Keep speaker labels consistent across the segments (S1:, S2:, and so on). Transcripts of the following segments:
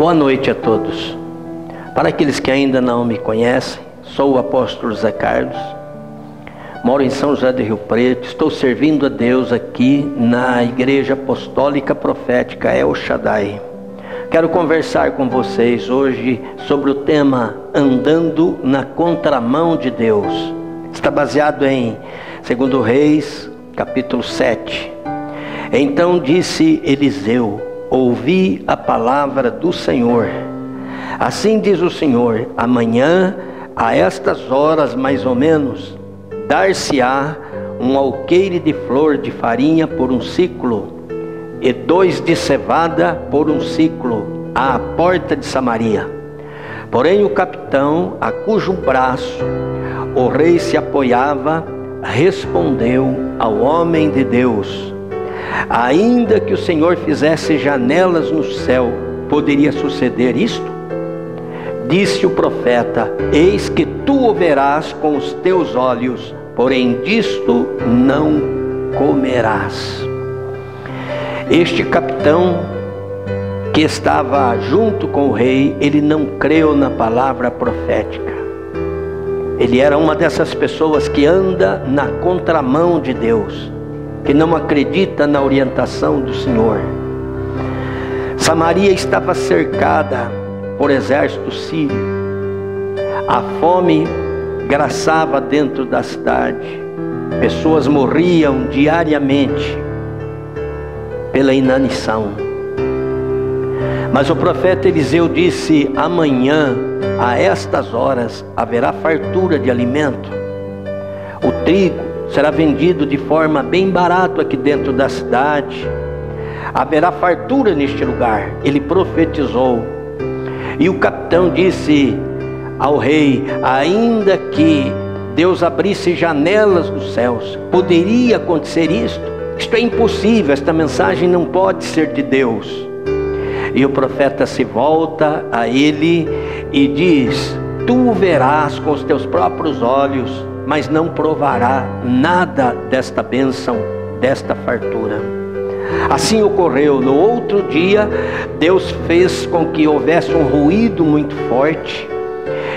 S1: Boa noite a todos. Para aqueles que ainda não me conhecem, sou o apóstolo Zé Carlos, moro em São José do Rio Preto, estou servindo a Deus aqui na Igreja Apostólica Profética El Shaddai. Quero conversar com vocês hoje sobre o tema Andando na Contramão de Deus. Está baseado em 2 Reis, capítulo 7. Então disse Eliseu: ouvi a palavra do Senhor. Assim diz o Senhor: amanhã, a estas horas mais ou menos, dar-se-á um alqueire de flor de farinha por um ciclo, e 2 de cevada por um ciclo, à porta de Samaria. Porém o capitão, a cujo braço o rei se apoiava, respondeu ao homem de Deus: ainda que o Senhor fizesse janelas no céu, poderia suceder isto? Disse o profeta: eis que tu o verás com os teus olhos, porém disto não comerás. Este capitão, que estava junto com o rei, ele não creu na palavra profética. Ele era uma dessas pessoas que anda na contramão de Deus, que não acredita na orientação do Senhor. Samaria estava cercada por exército sírio. A fome graçava dentro da cidade. Pessoas morriam diariamente pela inanição. Mas o profeta Eliseu disse: amanhã, a estas horas, haverá fartura de alimento. O trigo será vendido de forma bem barata aqui dentro da cidade. Haverá fartura neste lugar. Ele profetizou. E o capitão disse ao rei: ainda que Deus abrisse janelas dos céus, poderia acontecer isto? Isto é impossível, esta mensagem não pode ser de Deus. E o profeta se volta a ele e diz: tu verás com os teus próprios olhos, mas não provará nada desta bênção, desta fartura. Assim ocorreu. No outro dia, Deus fez com que houvesse um ruído muito forte,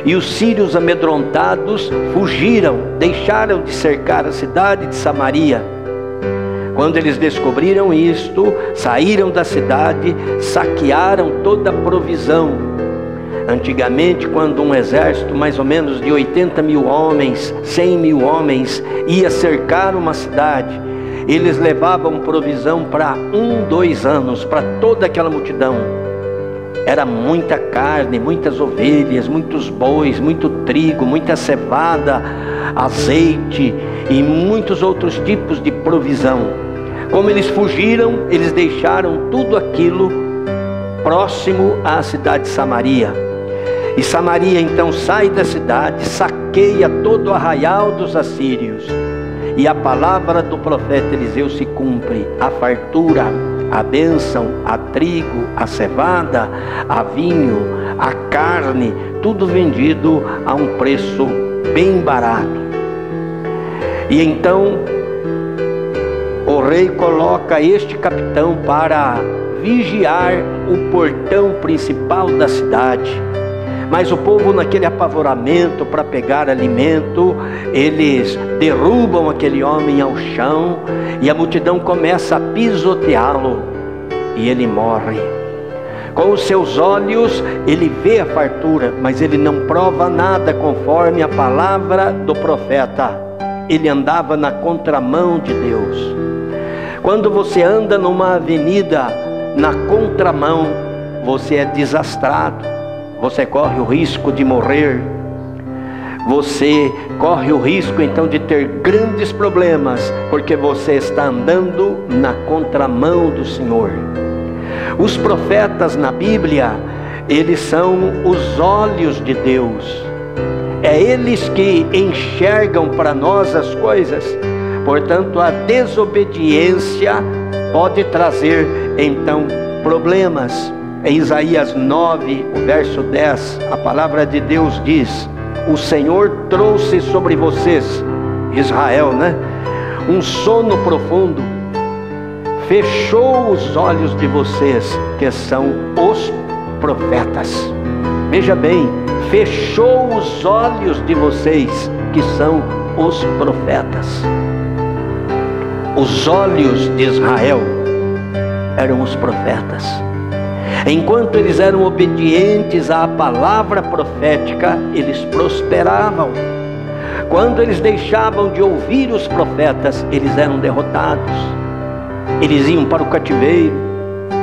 S1: e os sírios amedrontados fugiram, deixaram de cercar a cidade de Samaria. Quando eles descobriram isto, saíram da cidade, saquearam toda a provisão. Antigamente, quando um exército mais ou menos de 80 mil homens, 100 mil homens, ia cercar uma cidade, eles levavam provisão para 2 anos, para toda aquela multidão. Era muita carne, muitas ovelhas, muitos bois, muito trigo, muita cevada, azeite e muitos outros tipos de provisão. Como eles fugiram, eles deixaram tudo aquilo próximo à cidade de Samaria. E Samaria então sai da cidade, saqueia todo o arraial dos assírios. E a palavra do profeta Eliseu se cumpre. A fartura, a bênção, a trigo, a cevada, a vinho, a carne, tudo vendido a um preço bem barato. E então o rei coloca este capitão para vigiar o portão principal da cidade. Mas o povo, naquele apavoramento para pegar alimento, eles derrubam aquele homem ao chão, e a multidão começa a pisoteá-lo, e ele morre. Com os seus olhos ele vê a fartura, mas ele não prova nada conforme a palavra do profeta. Ele andava na contramão de Deus. Quando você anda numa avenida na contramão, você é desastrado. Você corre o risco de morrer. Você corre o risco então de ter grandes problemas, porque você está andando na contramão do Senhor. Os profetas na Bíblia, eles são os olhos de Deus. É eles que enxergam para nós as coisas. Portanto, a desobediência pode trazer então problemas. Em Isaías 9, o verso 10, a palavra de Deus diz: o Senhor trouxe sobre vocês, Israel, um sono profundo, fechou os olhos de vocês, que são os profetas. Veja bem, fechou os olhos de vocês, que são os profetas. Os olhos de Israel eram os profetas. Enquanto eles eram obedientes à palavra profética, eles prosperavam. Quando eles deixavam de ouvir os profetas, eles eram derrotados. Eles iam para o cativeiro,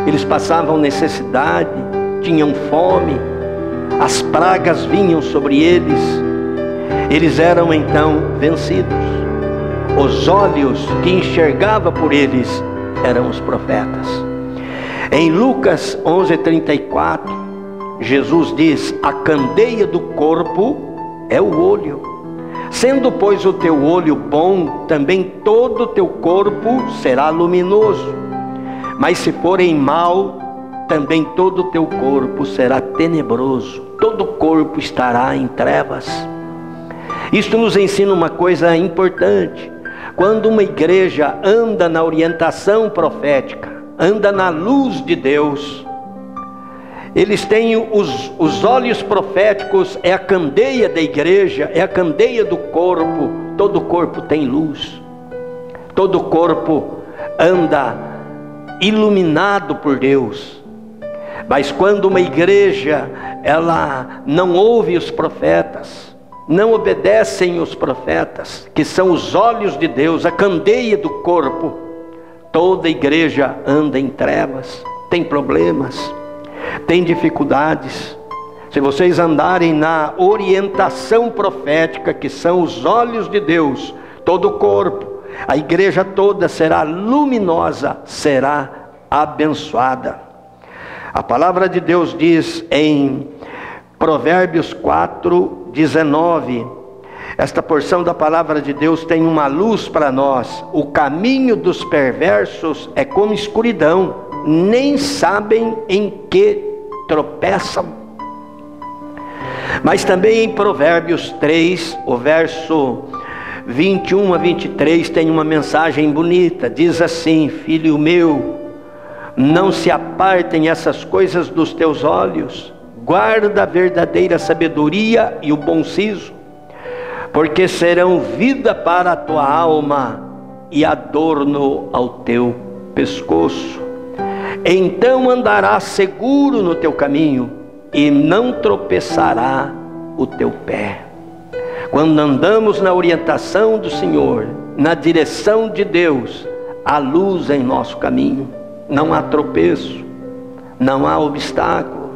S1: eles passavam necessidade, tinham fome, as pragas vinham sobre eles. Eles eram então vencidos. Os olhos que enxergava por eles eram os profetas. Em Lucas 11:34, Jesus diz: a candeia do corpo é o olho. Sendo, pois, o teu olho bom, também todo o teu corpo será luminoso. Mas se forem mau, também todo o teu corpo será tenebroso. Todo o corpo estará em trevas. Isto nos ensina uma coisa importante. Quando uma igreja anda na orientação profética, anda na luz de Deus, eles têm os olhos proféticos, é a candeia da igreja, é a candeia do corpo. Todo o corpo tem luz, todo o corpo anda iluminado por Deus. Mas quando uma igreja, ela não ouve os profetas, não obedecem os profetas, que são os olhos de Deus, a candeia do corpo, toda igreja anda em trevas, tem problemas, tem dificuldades. Se vocês andarem na orientação profética, que são os olhos de Deus, todo o corpo, a igreja toda será luminosa, será abençoada. A palavra de Deus diz em Provérbios 4:19, esta porção da palavra de Deus tem uma luz para nós: o caminho dos perversos é como escuridão, nem sabem em que tropeçam. Mas também em Provérbios 3, o verso 21 a 23, tem uma mensagem bonita. Diz assim: filho meu, não se apartem essas coisas dos teus olhos, guarda a verdadeira sabedoria e o bom siso, porque serão vida para a tua alma e adorno ao teu pescoço. Então andarás seguro no teu caminho e não tropeçará o teu pé. Quando andamos na orientação do Senhor, na direção de Deus, há luz em nosso caminho, não há tropeço, não há obstáculo.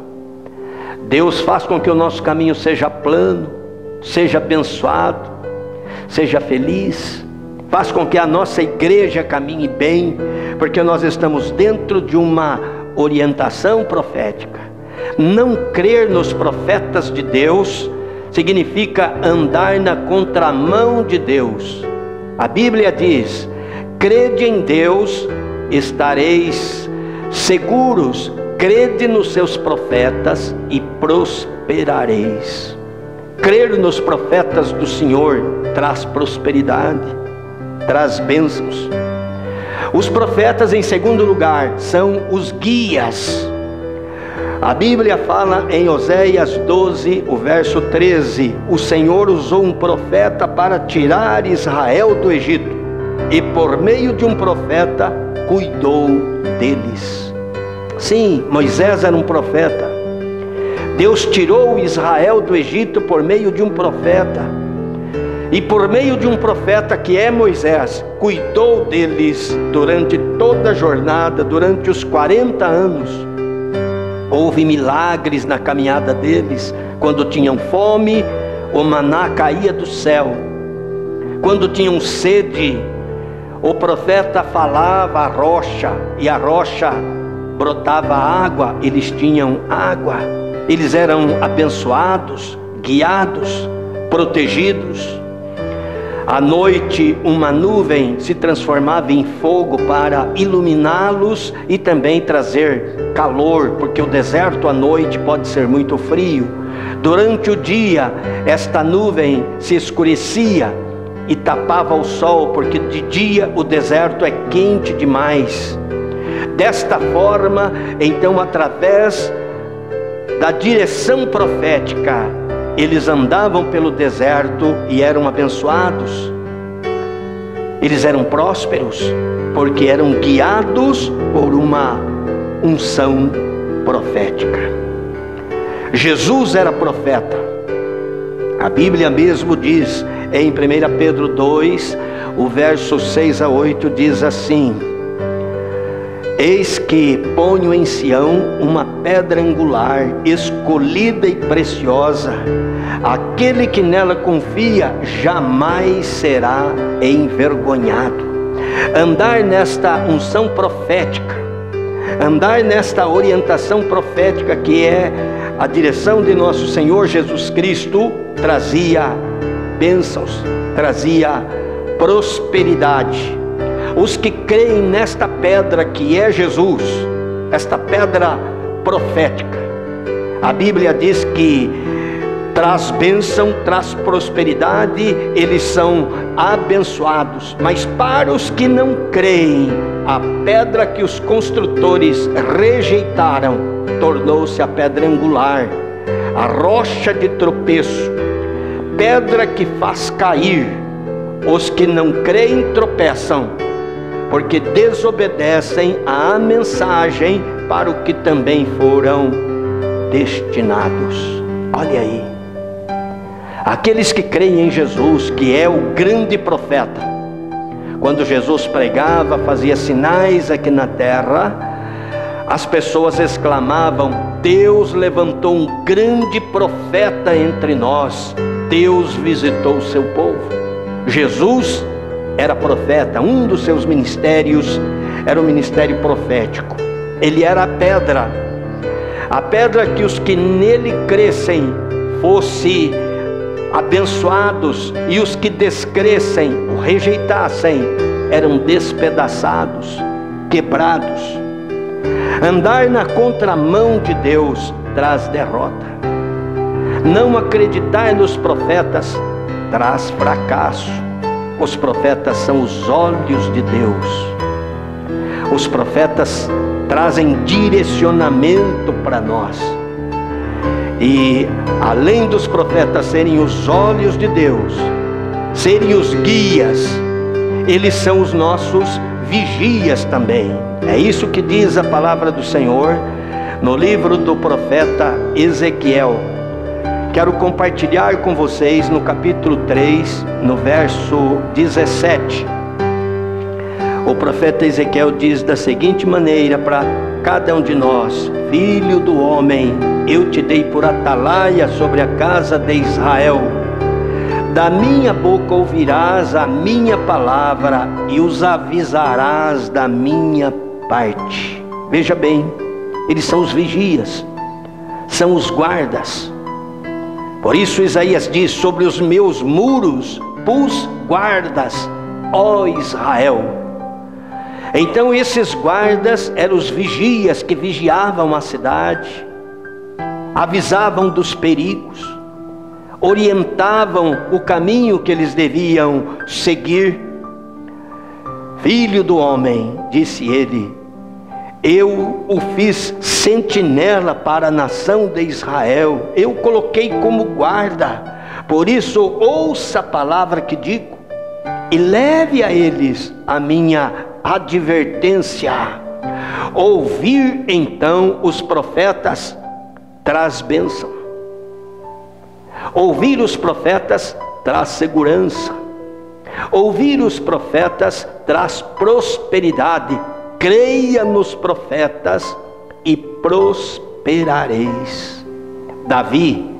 S1: Deus faz com que o nosso caminho seja plano, seja abençoado, seja feliz. Faz com que a nossa igreja caminhe bem, porque nós estamos dentro de uma orientação profética. Não crer nos profetas de Deus significa andar na contramão de Deus. A Bíblia diz: crede em Deus, estareis seguros, crede nos seus profetas e prosperareis. Crer nos profetas do Senhor traz prosperidade, traz bênçãos. Os profetas, em segundo lugar, são os guias. A Bíblia fala em Oséias 12, o verso 13: o Senhor usou um profeta para tirar Israel do Egito, e por meio de um profeta cuidou deles. Sim, Moisés era um profeta. Deus tirou Israel do Egito por meio de um profeta, e por meio de um profeta que é Moisés, cuidou deles durante toda a jornada, durante os 40 anos. Houve milagres na caminhada deles. Quando tinham fome, o maná caía do céu. Quando tinham sede, o profeta falava à rocha, e a rocha brotava água, eles tinham água. Eles eram abençoados, guiados, protegidos. À noite, uma nuvem se transformava em fogo para iluminá-los e também trazer calor, porque o deserto à noite pode ser muito frio. Durante o dia, esta nuvem se escurecia e tapava o sol, porque de dia o deserto é quente demais. Desta forma, então, através da direção profética, eles andavam pelo deserto e eram abençoados. Eles eram prósperos, porque eram guiados por uma unção profética. Jesus era profeta. A Bíblia mesmo diz, em 1 Pedro 2, o verso 6 a 8, diz assim: eis que ponho em Sião uma pedra angular, escolhida e preciosa. Aquele que nela confia jamais será envergonhado. Andar nesta unção profética, andar nesta orientação profética que é a direção de nosso Senhor Jesus Cristo, trazia bênçãos, trazia prosperidade. Os que creem nesta pedra que é Jesus, esta pedra profética, a Bíblia diz que traz bênção, traz prosperidade, eles são abençoados. Mas para os que não creem, a pedra que os construtores rejeitaram tornou-se a pedra angular, a rocha de tropeço, pedra que faz cair. Os que não creem tropeçam, porque desobedecem à mensagem para o que também foram destinados. Olha aí, aqueles que creem em Jesus, que é o grande profeta, quando Jesus pregava, fazia sinais aqui na terra, as pessoas exclamavam: Deus levantou um grande profeta entre nós, Deus visitou o seu povo. Jesus era profeta, um dos seus ministérios era o ministério profético. Ele era a pedra que os que nele crescem fossem abençoados, e os que descrescem, o rejeitassem, eram despedaçados, quebrados. Andar na contramão de Deus traz derrota. Não acreditar nos profetas traz fracasso. Os profetas são os olhos de Deus. Os profetas trazem direcionamento para nós. E além dos profetas serem os olhos de Deus, serem os guias, eles são os nossos vigias também. É isso que diz a palavra do Senhor no livro do profeta Ezequiel. Quero compartilhar com vocês no capítulo 3, no verso 17. O profeta Ezequiel diz da seguinte maneira para cada um de nós: filho do homem, eu te dei por atalaia sobre a casa de Israel. Da minha boca ouvirás a minha palavra e os avisarás da minha parte. Veja bem, eles são os vigias, são os guardas. Por isso Isaías diz: sobre os meus muros pus guardas, ó Israel. Então esses guardas eram os vigias que vigiavam a cidade, avisavam dos perigos, orientavam o caminho que eles deviam seguir. Filho do homem, disse ele, eu o fiz sentinela para a nação de Israel, eu coloquei como guarda. Por isso ouça a palavra que digo e leve a eles a minha advertência. Ouvir então os profetas traz bênção. Ouvir os profetas traz segurança. Ouvir os profetas traz prosperidade. Creia nos profetas e prosperareis. Davi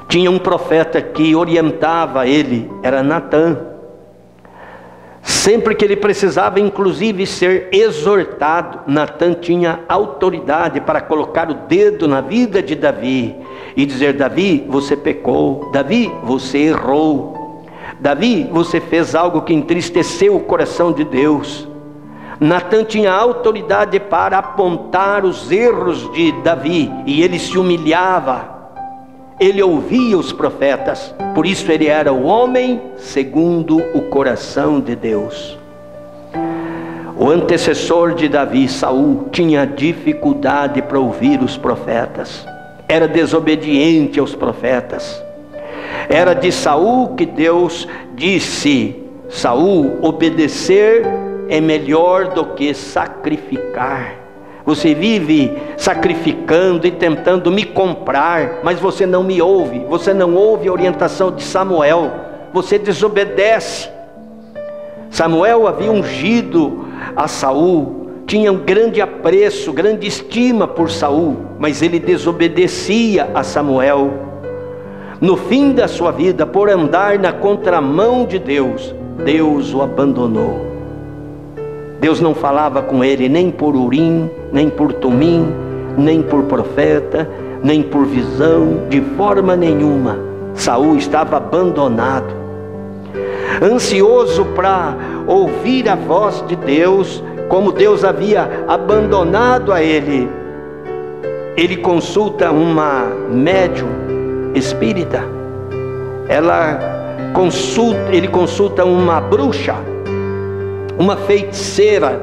S1: tinha um profeta que orientava ele, era Natã. Sempre que ele precisava, inclusive, ser exortado, Natã tinha autoridade para colocar o dedo na vida de Davi e dizer: Davi, você pecou, Davi, você errou, Davi, você fez algo que entristeceu o coração de Deus. Natã tinha autoridade para apontar os erros de Davi, e ele se humilhava, ele ouvia os profetas. Por isso ele era o homem segundo o coração de Deus. O antecessor de Davi, Saul, tinha dificuldade para ouvir os profetas. era desobediente aos profetas. Era de Saul que Deus disse: Saul, obedecer é melhor do que sacrificar. Você vive sacrificando e tentando me comprar, mas você não me ouve. Você não ouve a orientação de Samuel. Você desobedece. Samuel havia ungido a Saul, tinha um grande apreço, grande estima por Saul, mas ele desobedecia a Samuel. No fim da sua vida, por andar na contramão de Deus, Deus o abandonou. Deus não falava com ele nem por Urim, nem por Tumim, nem por profeta, nem por visão, de forma nenhuma. Saul estava abandonado. Ansioso para ouvir a voz de Deus, como Deus havia abandonado a ele, ele consulta uma médium espírita. Ele consulta uma bruxa, uma feiticeira,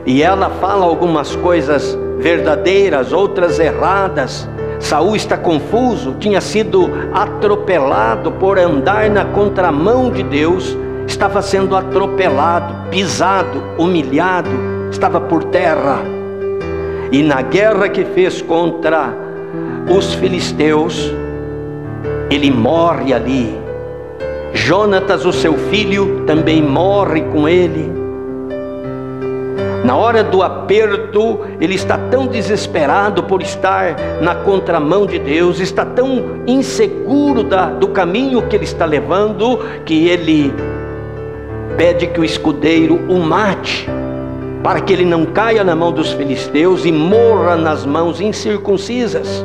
S1: e ela fala algumas coisas verdadeiras, outras erradas. Saul está confuso, tinha sido atropelado por andar na contramão de Deus, estava sendo atropelado, pisado, humilhado, estava por terra. E na guerra que fez contra os filisteus, ele morre ali. Jonatas, o seu filho, também morre com ele. Na hora do aperto, ele está tão desesperado por estar na contramão de Deus, está tão inseguro do caminho que ele está levando, que ele pede que o escudeiro o mate, para que ele não caia na mão dos filisteus e morra nas mãos incircuncisas.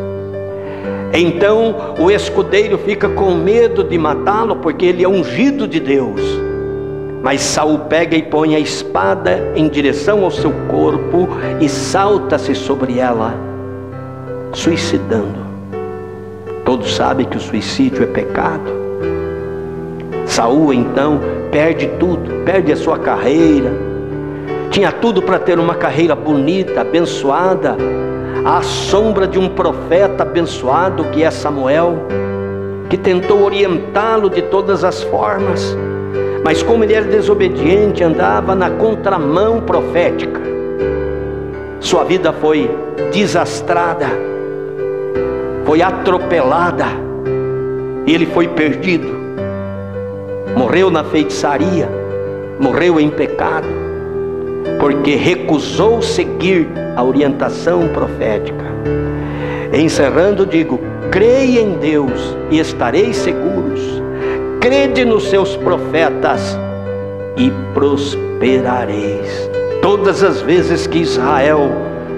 S1: Então o escudeiro fica com medo de matá-lo, porque ele é ungido de Deus. Mas Saul pega e põe a espada em direção ao seu corpo e salta-se sobre ela, suicidando. Todos sabem que o suicídio é pecado. Saul então perde tudo, perde a sua carreira. Tinha tudo para ter uma carreira bonita, abençoada, à sombra de um profeta abençoado que é Samuel, que tentou orientá-lo de todas as formas. Mas como ele era desobediente, andava na contramão profética, sua vida foi desastrada, foi atropelada, e ele foi perdido. Morreu na feitiçaria, morreu em pecado, porque recusou seguir a orientação profética. Encerrando, digo: creia em Deus e estareis seguros. Crede nos seus profetas e prosperareis. Todas as vezes que Israel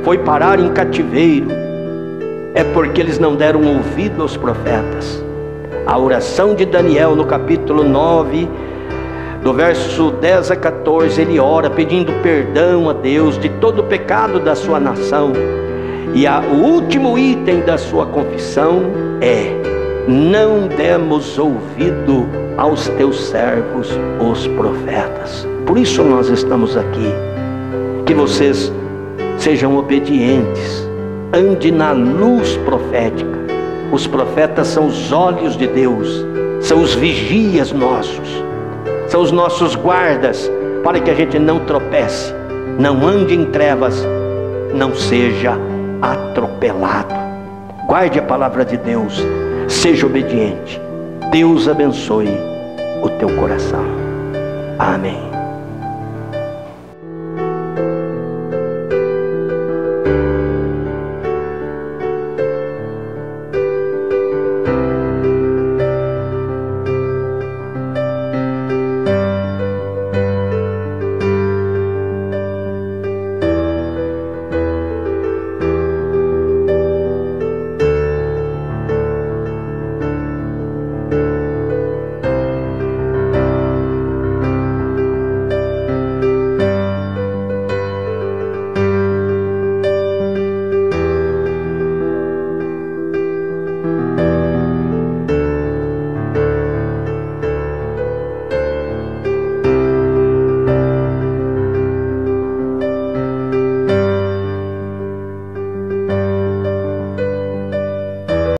S1: foi parar em cativeiro, é porque eles não deram ouvido aos profetas. A oração de Daniel no capítulo 9, do verso 10 a 14, ele ora pedindo perdão a Deus de todo o pecado da sua nação. E o último item da sua confissão é: não demos ouvido aos teus servos, os profetas. Por isso nós estamos aqui. Que vocês sejam obedientes, ande na luz profética. Os profetas são os olhos de Deus, são os vigias nossos, são os nossos guardas, para que a gente não tropece, não ande em trevas, não seja atropelado. Guarde a palavra de Deus, seja obediente. Deus abençoe o teu coração. Amém.